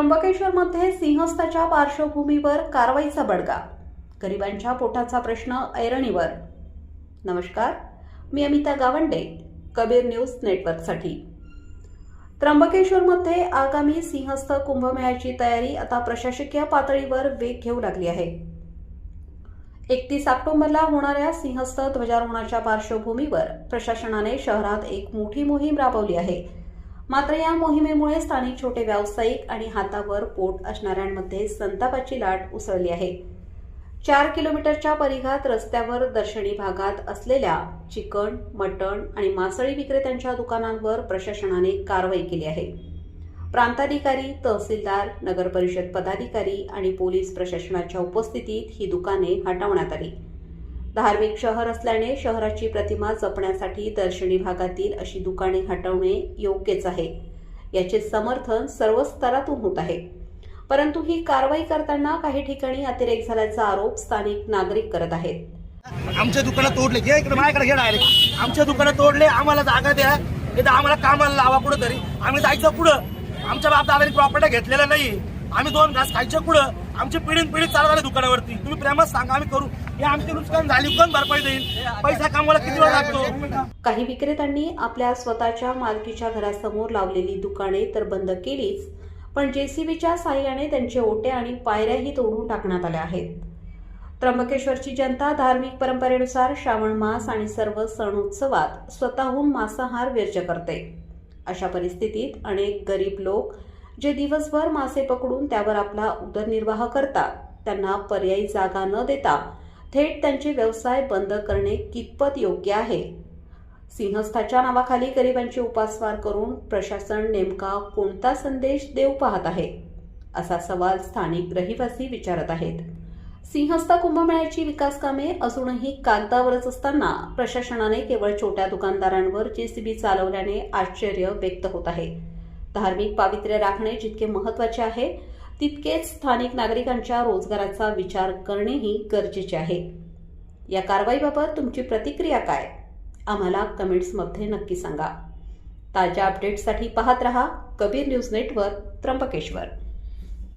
त्र्यंबकेश्वरमध्ये सिंहस्थाच्या पार्श्वभूमीवर कारवाईचा बडगा, गरिबांच्या पोटाचा प्रश्न ऐरणीवर। नमस्कार, मी अमिता गावंडे, कबीर न्यूज नेटवर्कसाठी। त्र्यंबकेश्वरमध्ये आगामी सिंहस्थ कुंभमेळ्याची तयारी आता प्रशासकीय पातळीवर वेग घेऊ लागली आहे। 31 ऑक्टोबरला होणाऱ्या सिंहस्थ ध्वजारोहणाच्या पार्श्वभूमीवर प्रशासनाने शहरात एक मोठी मोहीम राबवली आहे। मात्र या मोहिमेमुळे स्थानिक छोटे व्यावसायिक आणि हातावर पोट असणाऱ्यांमध्ये संतापाची लाट उसळली आहे। 4 किलोमीटरच्या परिघात रस्त्यावर दर्शनी भागात असलेल्या चिकन, मटण आणि मासळी विक्रेत्यांच्या दुकानांवर प्रशासनाने कारवाई केली आहे। प्रांताधिकारी, तहसीलदार, नगर परिषद पदाधिकारी आणि पोलीस प्रशासनाच्या उपस्थितीत ही दुकाने हटवण्यात आली। धार्मिक शहर असल्याने शहराची प्रतिमा जपण्यासाठी दर्शनी भागातील अशी दुकाने हटवणे योग्यच आहे, याचे समर्थन सर्व स्तरातून होत आहे। परंतु ही कारवाई करताना काही ठिकाणी अतिरेक झाल्याचा आरोप स्थानिक नागरिक करत आहेत। आमच्या दुकानं तोडले, घे इकडे माझ्याकडे घे डायरेक्ट। आमच्या दुकानं तोडले, आम्हाला जागा द्या, इथं आम्हाला कामाला लावा, कुठं तरी आम्ही जायचं पुढं। आमच्या बाप दादांनी प्रॉपर्टी घेतलेल्या नाही, आम्ही 2 घास खायच्या पुढं। आमची पिढी चालत आली दुकानावरती, तुम्ही प्रेमात सांगा आम्ही करू। हे आमची नुकसान झाली, कोण भरपाई देईल? पैसा कमवायला किती वेळ लागतो? काही विक्रेत्यांनी आपल्या स्वतःच्या मालकीच्या घरासमोर लावलेली दुकाने तर बंद केलीच, पण जेसीबीच्या साहाय्याने त्यांचे ओटे आणि पायऱ्याही तोडून टाकण्यात आल्या आहेत। त्र्यंबकेश्वरची जनता धार्मिक परंपरेनुसार श्रावण मास आणि सर्व सण उत्सवात स्वतःहून मांसाहार वर्ज्य करते। अशा परिस्थितीत अनेक गरीब लोक जे दिवसभर मासे पकडून त्यावर आपला उदरनिर्वाह करतात, त्यांना पर्यायी जागा न देता थेट त्यांचे व्यवसाय बंद करणे कितपत योग्य आहे? सिंहस्थाच्या नावाखाली गरिबांची उपासमार करून प्रशासन नेमका कोणता संदेश देऊ पाहत आहे, असा सवाल स्थानिक रहिवासी विचारत आहेत। सिंहस्थ कुंभमेळ्याची विकास कामे अजूनही कागदावरच असताना प्रशासनाने केवळ छोट्या दुकानदारांवर जेसीबी चालवल्याने आश्चर्य व्यक्त होत आहे। धार्मिक पावित्र्य राखणे जितके महत्त्वाचे आहे, तितकेच स्थानिक नागरिकांच्या रोजगाराचा विचार करणेही गरजेचे आहे। या कारवाईबाबत तुमची प्रतिक्रिया काय? आम्हाला कमेंट्समध्ये नक्की सांगा। ताज्या अपडेट्ससाठी पाहत रहा कबीर न्यूज नेटवर्क, त्र्यंबकेश्वर।